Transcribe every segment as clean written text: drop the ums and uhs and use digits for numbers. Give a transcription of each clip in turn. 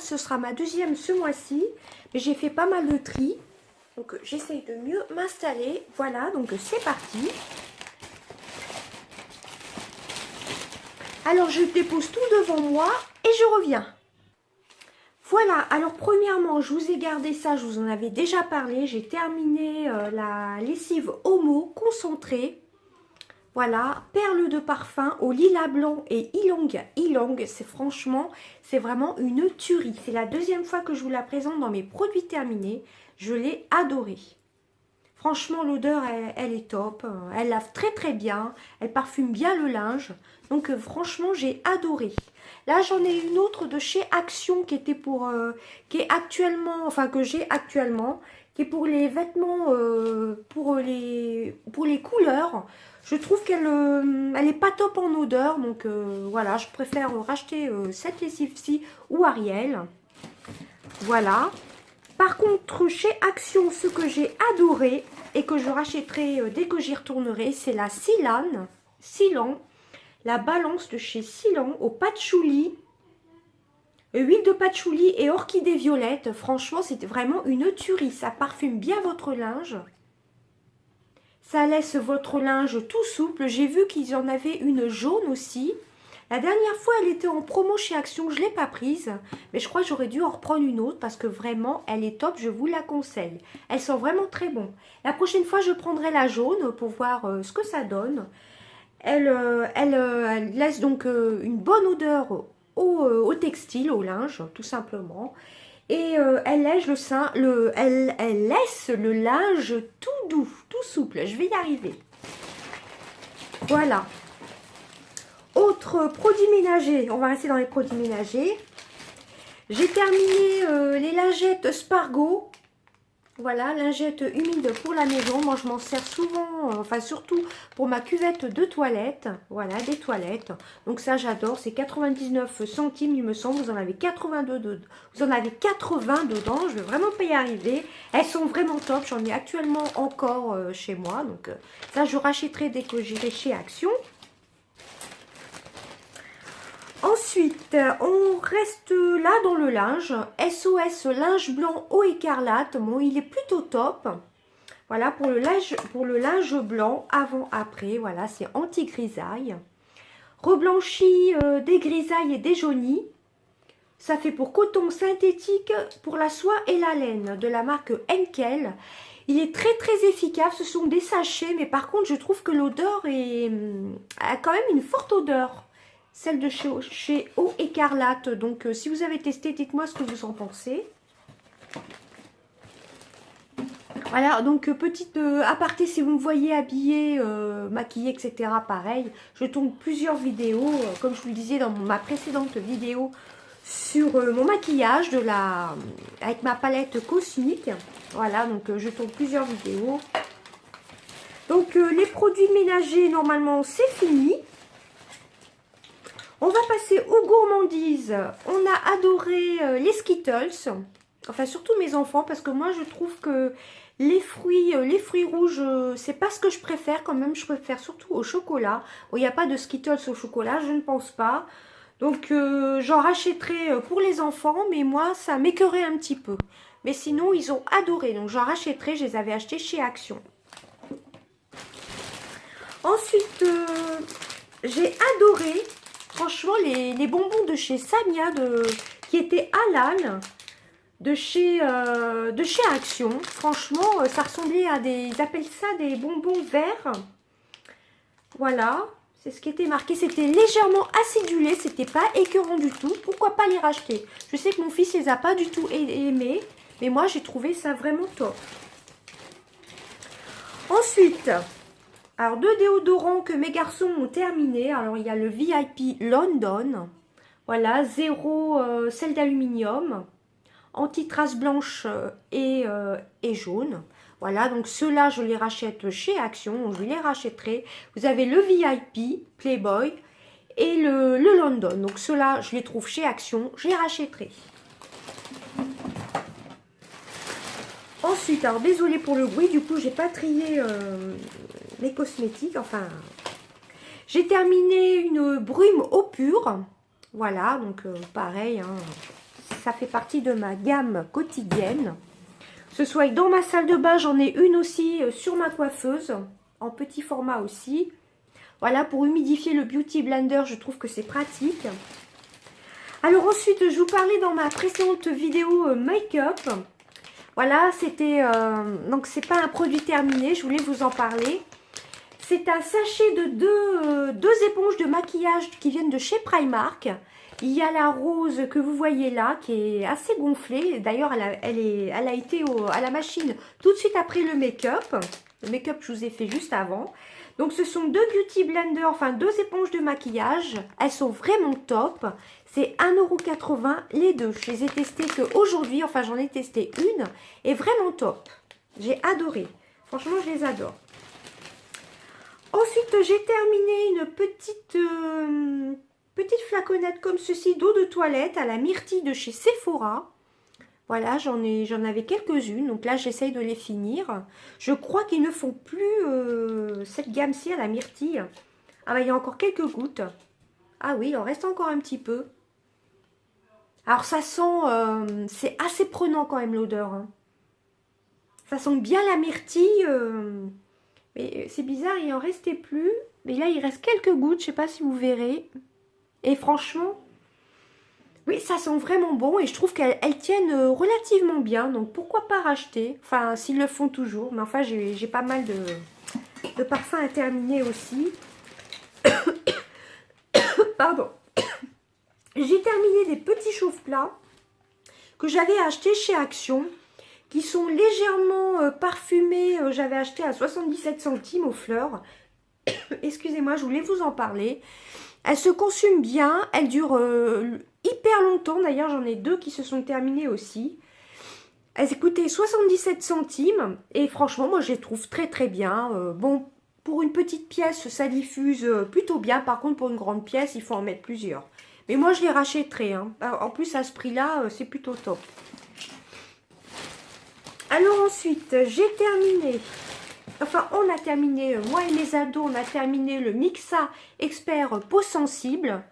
ce sera ma deuxième ce mois-ci. Mais j'ai fait pas mal de tri. Donc j'essaye de mieux m'installer. Voilà, donc c'est parti. Alors je dépose tout devant moi et je reviens. Voilà, alors premièrement, je vous ai gardé ça, je vous en avais déjà parlé. J'ai terminé la lessive Omo concentrée. Voilà, perles de parfum au lilas blanc et ylang. C'est franchement, c'est vraiment une tuerie. C'est la deuxième fois que je vous la présente dans mes produits terminés. Je l'ai adorée. Franchement, l'odeur, elle est top. Elle lave très très bien. Elle parfume bien le linge. Donc franchement, j'ai adoré. Là, j'en ai une autre de chez Action qui était pour, qui est actuellement, enfin que j'ai actuellement, qui est pour les vêtements, pour les couleurs. Je trouve qu'elle elle est pas top en odeur, donc voilà, je préfère racheter cette lessive-ci ou Ariel. Voilà. Par contre, chez Action, ce que j'ai adoré et que je rachèterai dès que j'y retournerai, c'est la Silan, la balance de chez Silan au patchouli, huile de patchouli et orchidée violette. Franchement, c'était vraiment une tuerie. Ça parfume bien votre linge. Ça laisse votre linge tout souple. J'ai vu qu'ils en avaient une jaune aussi. La dernière fois, elle était en promo chez Action. Je ne l'ai pas prise. Mais je crois que j'aurais dû en reprendre une autre parce que vraiment, elle est top. Je vous la conseille. Elle sent vraiment très bon. La prochaine fois, je prendrai la jaune pour voir ce que ça donne. Elle laisse donc une bonne odeur au textile, au linge, tout simplement. Et elle laisse elle laisse le linge tout doux, tout souple. Je vais y arriver. Voilà. Autre produit ménager. On va rester dans les produits ménagers. J'ai terminé les lingettes Spargo. Voilà, lingettes humides pour la maison. Moi, je m'en sers souvent, enfin surtout pour ma cuvette de toilette. Voilà, des toilettes. Donc ça, j'adore. C'est 99 centimes, il me semble. Vous en avez 82 vous en avez 80 dedans. Je vais vraiment pas y arriver. Elles sont vraiment top. J'en ai actuellement encore chez moi. Donc ça, je rachèterai dès que j'irai chez Action. Ensuite, on reste là dans le linge. SOS linge blanc eau écarlate. Bon, il est plutôt top. Voilà, pour le linge blanc, avant-après. Voilà, c'est anti-grisaille. Reblanchi des grisailles et des jaunis. Ça fait pour coton synthétique pour la soie et la laine de la marque Henkel. Il est très très efficace. Ce sont des sachets, mais par contre, je trouve que l'odeur a quand même une forte odeur. Celle de chez Eau Écarlate. Donc, si vous avez testé, dites-moi ce que vous en pensez. Voilà, donc petite aparté, si vous me voyez habillée, maquillée, etc. Pareil, je tourne plusieurs vidéos, comme je vous le disais dans ma précédente vidéo, sur mon maquillage avec ma palette cosmique. Voilà, donc je tourne plusieurs vidéos. Donc, les produits ménagers, normalement, c'est fini. On va passer aux gourmandises. On a adoré les Skittles. Enfin, surtout mes enfants, parce que moi, je trouve que les fruits rouges, c'est pas ce que je préfère. Quand même, je préfère surtout au chocolat. Bon, il n'y a pas de Skittles au chocolat, je ne pense pas. Donc, j'en rachèterai pour les enfants, mais moi, ça m'écœurait un petit peu. Mais sinon, ils ont adoré. Donc, j'en rachèterai. Je les avais achetés chez Action. Ensuite, j'ai adoré... Franchement, les bonbons de chez Samia, qui étaient halal, de chez Action. Franchement, ça ressemblait à des... Ils appellent ça des bonbons verts. Voilà, c'est ce qui était marqué. C'était légèrement acidulé, c'était pas écœurant du tout. Pourquoi pas les racheter? Je sais que mon fils les a pas du tout aimés, mais moi, j'ai trouvé ça vraiment top. Ensuite... Alors, 2 déodorants que mes garçons ont terminé. Alors, il y a le VIP London. Voilà, 0 sel d'aluminium. Anti-trace blanche et jaune. Voilà, donc ceux-là, je les rachète chez Action. Je les rachèterai. Vous avez le VIP Playboy et le London. Donc, ceux-là, je les trouve chez Action. Je les rachèterai. Ensuite, alors désolé pour le bruit, du coup, j'ai pas trié mes cosmétiques. Enfin, j'ai terminé une brume eau pure. Voilà, donc pareil, hein, ça fait partie de ma gamme quotidienne. Ce soit dans ma salle de bain, j'en ai une aussi sur ma coiffeuse, en petit format aussi. Voilà, pour humidifier le Beauty Blender, je trouve que c'est pratique. Alors ensuite, je vous parlais dans ma précédente vidéo make-up. Voilà, c'était donc c'est pas un produit terminé, je voulais vous en parler. C'est un sachet de deux éponges de maquillage qui viennent de chez Primark. Il y a la rose que vous voyez là, qui est assez gonflée. D'ailleurs, elle a été à la machine tout de suite après le make-up. Le make-up, je vous ai fait juste avant. Donc, ce sont deux Beauty Blender, enfin deux éponges de maquillage. Elles sont vraiment top. C'est 1,80 € les deux. Je les ai testées qu'aujourd'hui, enfin j'en ai testé une. Et vraiment top. J'ai adoré. Franchement, je les adore. Ensuite, j'ai terminé une petite flaconnette comme ceci d'eau de toilette à la myrtille de chez Sephora. Voilà, j'en avais quelques-unes, donc là j'essaye de les finir. Je crois qu'ils ne font plus cette gamme-ci à la myrtille. Ah bah il y a encore quelques gouttes. Ah oui, il en reste encore un petit peu. Alors ça sent, c'est assez prenant quand même l'odeur. Hein. Ça sent bien la myrtille. Mais c'est bizarre, il en restait plus. Mais là il reste quelques gouttes, je sais pas si vous verrez. Et franchement, oui, ça sent vraiment bon et je trouve qu'elles tiennent relativement bien. Donc, pourquoi pas racheter? Enfin, s'ils le font toujours. Mais enfin, j'ai pas mal de parfums à terminer aussi. Pardon. J'ai terminé des petits chauffe-plats que j'avais achetés chez Action. Qui sont légèrement parfumés. J'avais acheté à 77 centimes aux fleurs. Excusez-moi, je voulais vous en parler. Elles se consument bien, elles durent hyper longtemps. D'ailleurs, j'en ai deux qui se sont terminées aussi. Elles coûtaient 77 centimes. Et franchement, moi, je les trouve très très bien. Bon, pour une petite pièce, ça diffuse plutôt bien. Par contre, pour une grande pièce, il faut en mettre plusieurs. Mais moi, je les rachèterai. Hein. En plus, à ce prix-là, c'est plutôt top. Alors ensuite, j'ai terminé... Enfin, on a terminé, moi et mes ados, on a terminé le Mixa Expert Peau Sensible.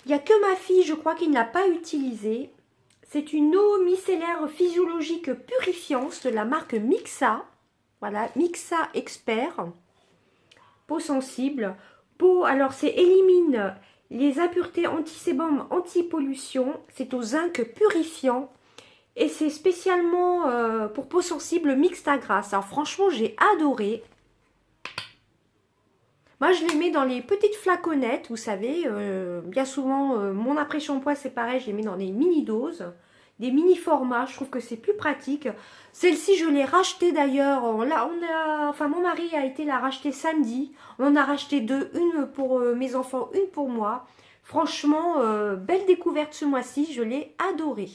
Il n'y a que ma fille, je crois, qui ne l'a pas utilisé. C'est une eau micellaire physiologique purifiante de la marque Mixa. Voilà, Mixa Expert Peau Sensible. Peau, alors c'est élimine les impuretés anti-sébum, anti-pollution. C'est au zinc purifiant. Et c'est spécialement pour peau sensible mixte à grasse. Alors franchement, j'ai adoré. Moi, je les mets dans les petites flaconnettes, vous savez. Bien souvent, mon après-shampoing, c'est pareil, je les mets dans des mini-doses. Des mini-formats, je trouve que c'est plus pratique. Celle-ci, je l'ai rachetée d'ailleurs. Enfin, mon mari a été la racheter samedi. On en a racheté deux, une pour mes enfants, une pour moi. Franchement, belle découverte ce mois-ci, je l'ai adorée.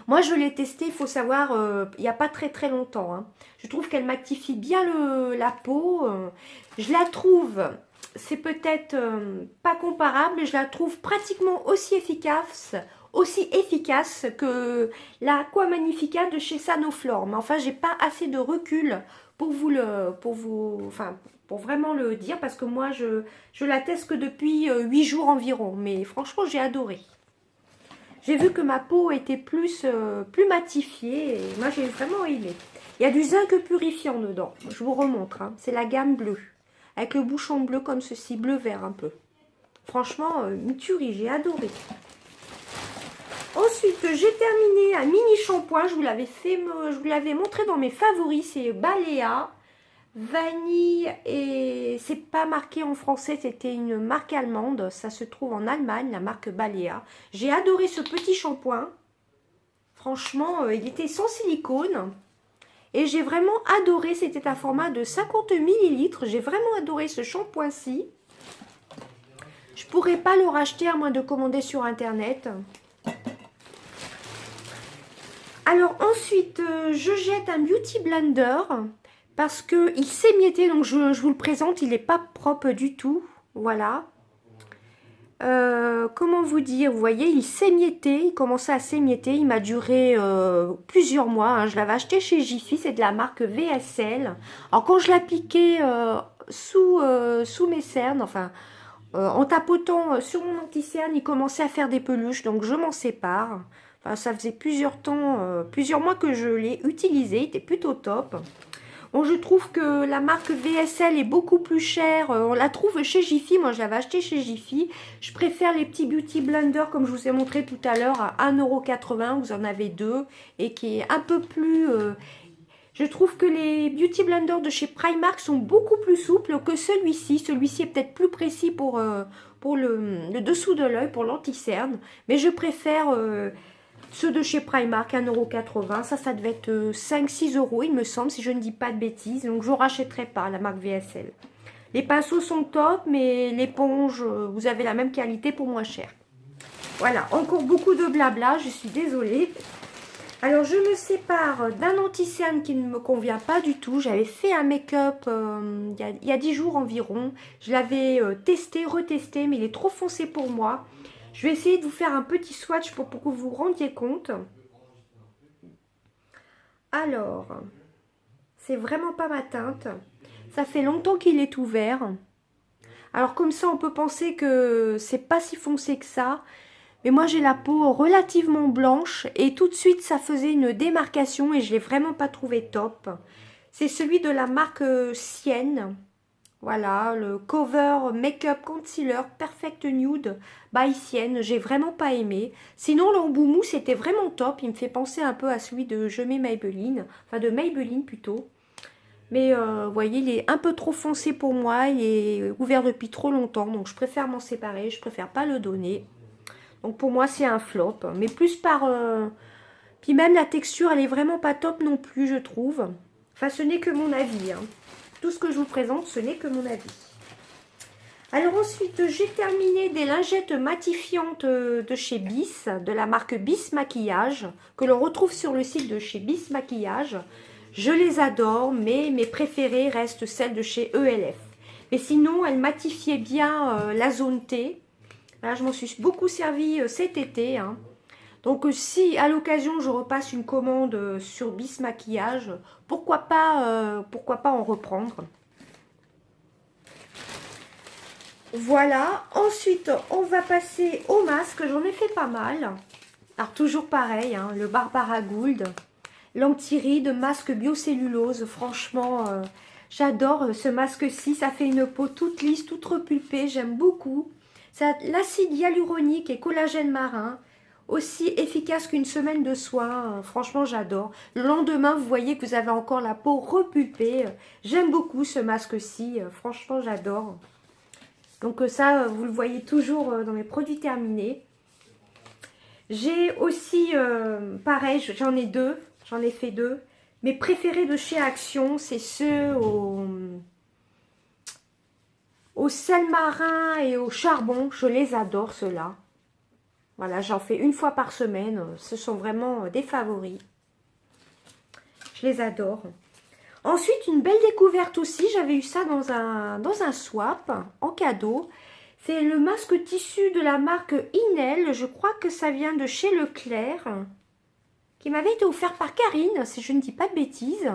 Moi, je l'ai testée, il faut savoir, il n'y a pas très très longtemps. Hein. Je trouve qu'elle m'actifie bien la peau. Je la trouve, c'est peut-être pas comparable, je la trouve pratiquement aussi efficace que la Aqua Magnifica de chez Sanoflore. Mais enfin, j'ai pas assez de recul pour vraiment le dire, parce que moi, je la teste que depuis 8 jours environ. Mais franchement, j'ai adoré. J'ai vu que ma peau était plus matifiée et moi j'ai vraiment aimé. Il y a du zinc purifiant dedans. Je vous remontre. Hein. C'est la gamme bleue. Avec le bouchon bleu comme ceci, bleu-vert un peu. Franchement, une tuerie, j'ai adoré. Ensuite, j'ai terminé un mini shampoing. Je vous l'avais montré dans mes favoris. C'est Balea. Vanille et c'est pas marqué en français, c'était une marque allemande, ça se trouve en Allemagne, la marque Balea. J'ai adoré ce petit shampoing, franchement il était sans silicone et j'ai vraiment adoré, c'était un format de 50 ml, j'ai vraiment adoré ce shampoing-ci. Je pourrais pas le racheter à moins de commander sur internet. Alors ensuite, je jette un Beauty Blender. Parce qu'il s'émiettait, donc je vous le présente, il n'est pas propre du tout. Voilà. Comment vous dire? Vous voyez, il s'émiettait, il commençait à s'émietter. Il m'a duré plusieurs mois. Hein. Je l'avais acheté chez Jiffy, c'est de la marque VSL. Alors quand je l'appliquais sous mes cernes, enfin En tapotant sur mon anti-cerne, il commençait à faire des peluches, donc je m'en sépare. Enfin, ça faisait plusieurs mois que je l'ai utilisé, il était plutôt top. Bon, je trouve que la marque VSL est beaucoup plus chère. On la trouve chez Jiffy. Moi, je l'avais acheté chez Jiffy. Je préfère les petits Beauty Blender, comme je vous ai montré tout à l'heure, à 1,80 €. Vous en avez deux. Et qui est un peu plus... Je trouve que les Beauty Blender de chez Primark sont beaucoup plus souples que celui-ci. Celui-ci est peut-être plus précis pour le dessous de l'œil, pour l'anti-cerne. Mais je préfère... ceux de chez Primark, 1,80 €, ça devait être 5-6 €, il me semble, si je ne dis pas de bêtises. Donc, je ne rachèterai pas la marque VSL. Les pinceaux sont top, mais l'éponge, vous avez la même qualité pour moins cher. Voilà, encore beaucoup de blabla, je suis désolée. Alors, je me sépare d'un anti-cerne qui ne me convient pas du tout. J'avais fait un make-up il y a 10 jours environ. Je l'avais testé, retesté, mais il est trop foncé pour moi. Je vais essayer de vous faire un petit swatch pour que vous vous rendiez compte. Alors, c'est vraiment pas ma teinte. Ça fait longtemps qu'il est ouvert. Alors comme ça, on peut penser que c'est pas si foncé que ça. Mais moi, j'ai la peau relativement blanche. Et tout de suite, ça faisait une démarcation et je l'ai vraiment pas trouvé top. C'est celui de la marque Sienne. Voilà, le Cover Makeup Concealer Perfect Nude by Sienne, j'ai vraiment pas aimé. Sinon, l'embout mousse était vraiment top, il me fait penser un peu à celui de Je mets Maybelline, enfin de Maybelline plutôt. Mais vous voyez, il est un peu trop foncé pour moi, il est ouvert depuis trop longtemps, donc je préfère m'en séparer, je préfère pas le donner. Donc pour moi, c'est un flop, mais plus par... Puis même la texture, elle est vraiment pas top non plus, je trouve. Enfin, ce n'est que mon avis, hein. Tout ce que je vous présente, ce n'est que mon avis. Alors ensuite, j'ai terminé des lingettes matifiantes de chez Bis, de la marque Bis Maquillage, que l'on retrouve sur le site de chez Bis Maquillage. Je les adore, mais mes préférées restent celles de chez ELF. Mais sinon, elles matifiaient bien la zone T. Là, je m'en suis beaucoup servi cet été, hein. Donc si à l'occasion je repasse une commande sur Bis Maquillage, pourquoi pas en reprendre. Voilà, ensuite on va passer au masque, j'en ai fait pas mal. Alors toujours pareil, hein, le Barbara Gould, l'anti-rides, masque biocellulose, franchement j'adore ce masque-ci, ça fait une peau toute lisse, toute repulpée, j'aime beaucoup. L'acide hyaluronique et collagène marin, aussi efficace qu'une semaine de soins, franchement j'adore. Le lendemain, vous voyez que vous avez encore la peau repulpée. J'aime beaucoup ce masque-ci, franchement j'adore. Donc ça, vous le voyez toujours dans mes produits terminés. J'ai aussi, pareil, j'en ai deux, j'en ai fait deux. Mes préférés de chez Action, c'est ceux au sel marin et au charbon. Je les adore, ceux-là. Voilà, j'en fais une fois par semaine. Ce sont vraiment des favoris. Je les adore. Ensuite, une belle découverte aussi. J'avais eu ça dans un swap en cadeau. C'est le masque tissu de la marque Inel. Je crois que ça vient de chez Leclerc. Qui m'avait été offert par Karine, si je ne dis pas de bêtises.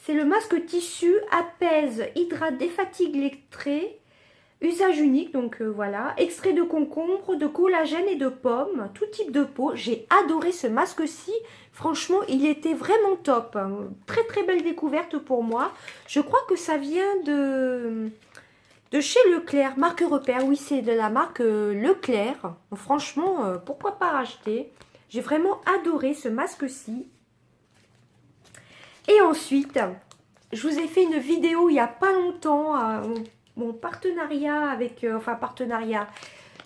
C'est le masque tissu apaise, hydrate, défatigue les traits. Usage unique, donc voilà, extrait de concombre, de collagène et de pommes, tout type de peau. J'ai adoré ce masque-ci, franchement, il était vraiment top. Très très belle découverte pour moi. Je crois que ça vient de chez Leclerc, marque repère. Oui, c'est de la marque Leclerc. Franchement, pourquoi pas racheter? J'ai vraiment adoré ce masque-ci. Et ensuite, je vous ai fait une vidéo il n'y a pas longtemps, mon partenariat avec, partenariat,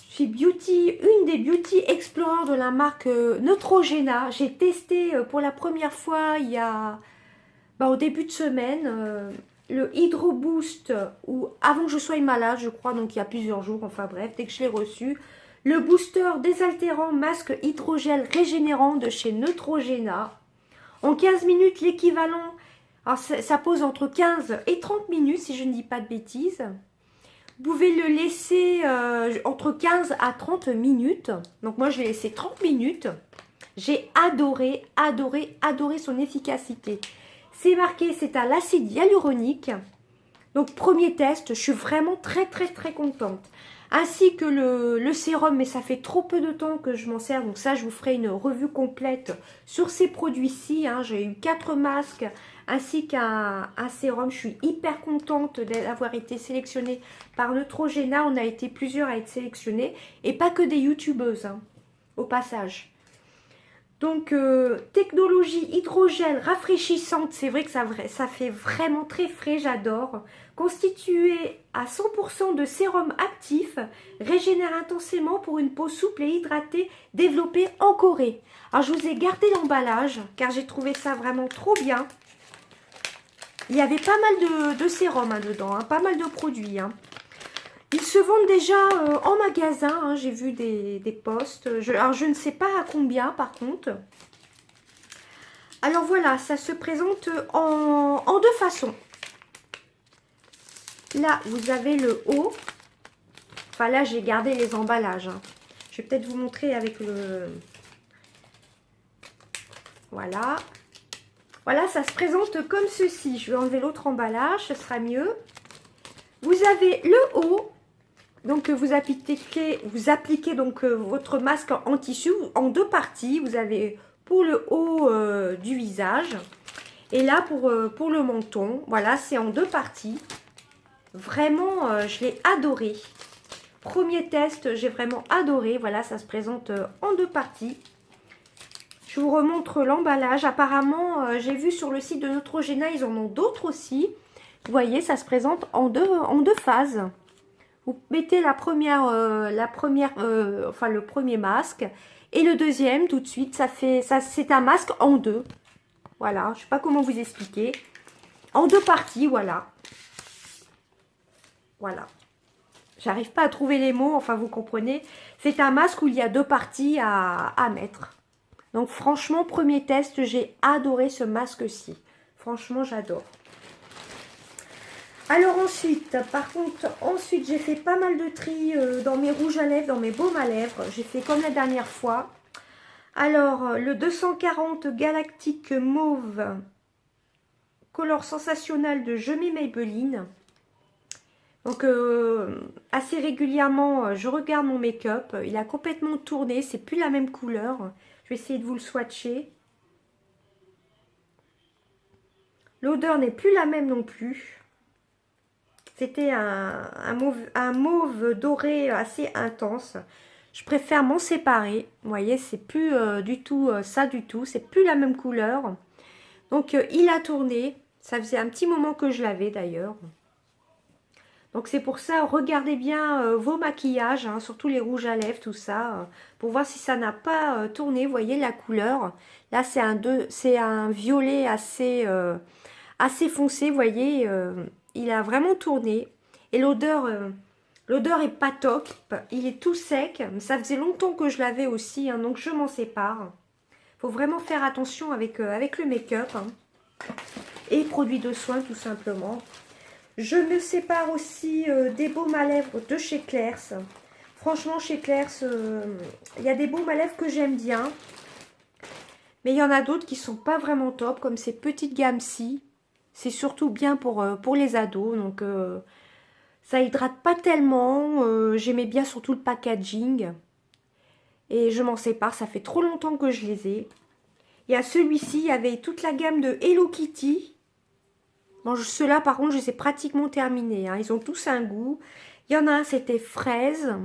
je suis une des Beauty Explorers de la marque Neutrogena. J'ai testé pour la première fois il y a, au début de semaine, le Hydro Boost, ou avant que je sois malade, je crois, donc il y a plusieurs jours, enfin bref, dès que je l'ai reçu. Le booster désaltérant masque hydrogel régénérant de chez Neutrogena. En 15 minutes, l'équivalent... Alors, ça pose entre 15 et 30 minutes, si je ne dis pas de bêtises. Vous pouvez le laisser entre 15 à 30 minutes. Donc, moi, je vais laisser 30 minutes. J'ai adoré, adoré, adoré son efficacité. C'est marqué, c'est à l'acide hyaluronique. Donc premier test, je suis vraiment très contente. Ainsi que le sérum, mais ça fait trop peu de temps que je m'en sers. Donc ça, je vous ferai une revue complète sur ces produits-ci. Hein. J'ai eu 4 masques ainsi qu'un sérum. Je suis hyper contente d'avoir été sélectionnée par Neutrogena. On a été plusieurs à être sélectionnés. Et pas que des youtubeuses, hein, au passage. Donc, technologie hydrogel rafraîchissante, c'est vrai que ça fait vraiment très frais, j'adore. Constitué à 100% de sérum actif, régénère intensément pour une peau souple et hydratée, développée en Corée. Alors, je vous ai gardé l'emballage, car j'ai trouvé ça vraiment trop bien. Il y avait pas mal de sérum hein, dedans, hein, pas mal de produits. Hein. Ils se vendent déjà en magasin, hein, j'ai vu des posts. Alors, je ne sais pas à combien, par contre. Alors, voilà, ça se présente en deux façons. Là, vous avez le haut. Enfin, là, j'ai gardé les emballages. Hein. Je vais peut-être vous montrer avec le... Voilà. Voilà, ça se présente comme ceci. Je vais enlever l'autre emballage, ce sera mieux. Vous avez le haut. Donc, vous appliquez donc votre masque en tissu en deux parties. Vous avez pour le haut du visage et là pour le menton. Voilà, c'est en deux parties. Vraiment, je l'ai adoré. Premier test, j'ai vraiment adoré. Voilà, ça se présente en deux parties. Je vous remontre l'emballage. Apparemment, j'ai vu sur le site de Neutrogena, ils en ont d'autres aussi. Vous voyez, ça se présente en deux phases. Vous mettez le premier masque et le deuxième tout de suite. C'est un masque en deux. Voilà, je ne sais pas comment vous expliquer. En deux parties, voilà. Voilà. J'arrive pas à trouver les mots, enfin vous comprenez. C'est un masque où il y a deux parties à mettre. Donc franchement, premier test, j'ai adoré ce masque-ci. Franchement, j'adore. Alors ensuite, par contre, j'ai fait pas mal de tri dans mes rouges à lèvres, dans mes baumes à lèvres. J'ai fait comme la dernière fois. Alors, le 240 Galactique Mauve, Color Sensationnel de Je m'aime Maybelline. Donc, assez régulièrement, je regarde mon make-up. Il a complètement tourné, c'est plus la même couleur. Je vais essayer de vous le swatcher. L'odeur n'est plus la même non plus. C'était un mauve doré assez intense. Je préfère m'en séparer. Vous voyez, c'est plus du tout ça du tout. C'est plus la même couleur. Donc, il a tourné. Ça faisait un petit moment que je l'avais d'ailleurs. Donc, c'est pour ça, regardez bien vos maquillages, hein, surtout les rouges à lèvres, tout ça, pour voir si ça n'a pas tourné. Vous voyez la couleur. Là, c'est un violet assez foncé. Vous voyez, il a vraiment tourné. Et l'odeur est pas top. Il est tout sec. Ça faisait longtemps que je l'avais aussi, hein, donc je m'en sépare. Faut vraiment faire attention avec le make-up. Hein, et produits de soins, tout simplement. Je me sépare aussi des baumes à lèvres de chez Claire's. Franchement, chez Claire's, il y a des baumes à lèvres que j'aime bien. Mais il y en a d'autres qui sont pas vraiment top, comme ces petites gammes-ci. C'est surtout bien pour les ados. Donc, ça hydrate pas tellement. J'aimais bien surtout le packaging. Et je m'en sépare. Ça fait trop longtemps que je les ai. Il y a celui-ci. Il y avait toute la gamme de Hello Kitty. Bon, ceux-là, par contre, je les ai pratiquement terminés. Hein. Ils ont tous un goût. Il y en a un, c'était fraise.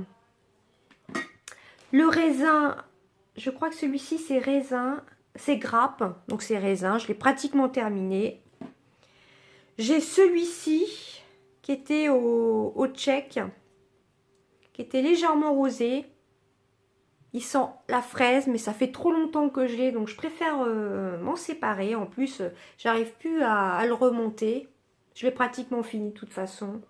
Le raisin, je crois que celui-ci, c'est raisin. C'est grappe. Donc, c'est raisin. Je l'ai pratiquement terminé. J'ai celui-ci qui était au tchèque, qui était légèrement rosé. Il sent la fraise, mais ça fait trop longtemps que je l'ai, donc je préfère m'en séparer. En plus, j'arrive plus à le remonter. Je l'ai pratiquement fini de toute façon.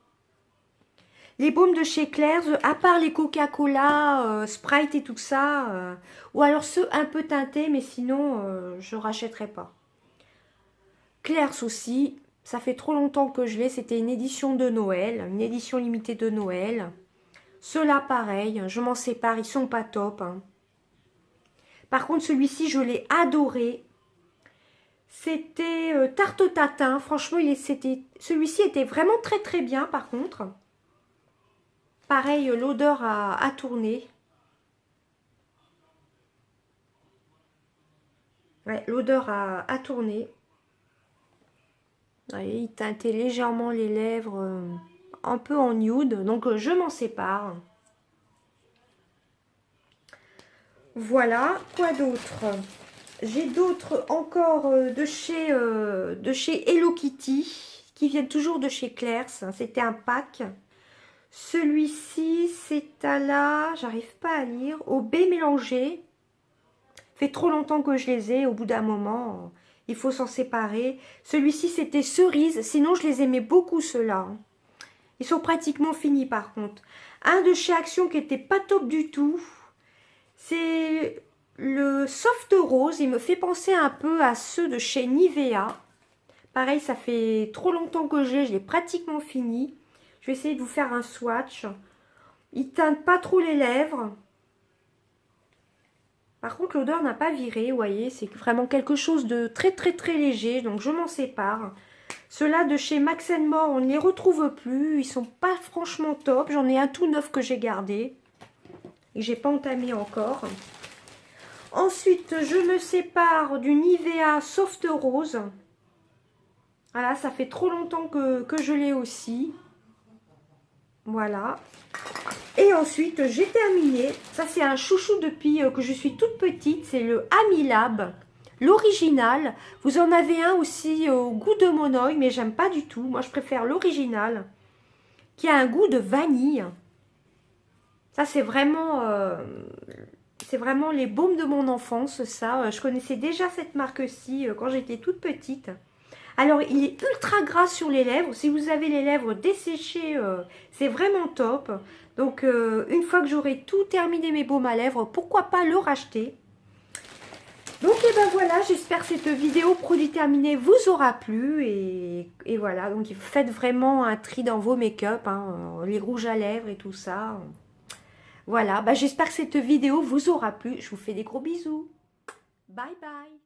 Les baumes de chez Claire's, à part les Coca-Cola, Sprite et tout ça, ou alors ceux un peu teintés, mais sinon, je ne rachèterai pas. Claire's aussi. Ça fait trop longtemps que je l'ai. C'était une édition de Noël. Une édition limitée de Noël. Ceux-là, pareil. Je m'en sépare. Ils sont pas top. Hein. Par contre, celui-ci, je l'ai adoré. c'était tarte au tatin. Franchement, celui-ci était vraiment très très bien par contre. Pareil, l'odeur a tourné. Ouais, l'odeur a tourné. Ouais, il teintait légèrement les lèvres, un peu en nude. Donc, je m'en sépare. Voilà. Quoi d'autre? J'ai d'autres encore de chez Hello Kitty, qui viennent toujours de chez Claire's. C'était un pack. Celui-ci, c'est à la, j'arrive pas à lire, au B mélangé. Fait trop longtemps que je les ai, au bout d'un moment, il faut s'en séparer. Celui-ci, c'était cerise, sinon je les aimais beaucoup ceux-là. Ils sont pratiquement finis par contre. Un de chez Action qui était pas top du tout, c'est le Soft Rose. Il me fait penser un peu à ceux de chez Nivea. Pareil, ça fait trop longtemps que je l'ai pratiquement fini. Je vais essayer de vous faire un swatch. Il teinte pas trop les lèvres. Par contre, l'odeur n'a pas viré, vous voyez, c'est vraiment quelque chose de très très très léger, donc je m'en sépare. Ceux-là de chez Max More, on ne les retrouve plus, ils sont pas franchement top. J'en ai un tout neuf que j'ai gardé et j'ai pas entamé encore. Ensuite, je me sépare du Nivea Soft Rose. Voilà, ça fait trop longtemps que je l'ai aussi. Voilà. Et ensuite, j'ai terminé. Ça, c'est un chouchou depuis que je suis toute petite. C'est le Amilab, l'original. Vous en avez un aussi au goût de Monoï, mais j'aime pas du tout. Moi, je préfère l'original, qui a un goût de vanille. Ça, c'est vraiment les baumes de mon enfance, ça. Je connaissais déjà cette marque-ci quand j'étais toute petite. Alors, il est ultra gras sur les lèvres. Si vous avez les lèvres desséchées, c'est vraiment top. Donc, une fois que j'aurai tout terminé mes baumes à lèvres, pourquoi pas le racheter. Donc, et ben voilà, j'espère que cette vidéo produit terminé vous aura plu. Et voilà, donc faites vraiment un tri dans vos make-up, hein, les rouges à lèvres et tout ça. Voilà, ben, j'espère que cette vidéo vous aura plu. Je vous fais des gros bisous. Bye bye.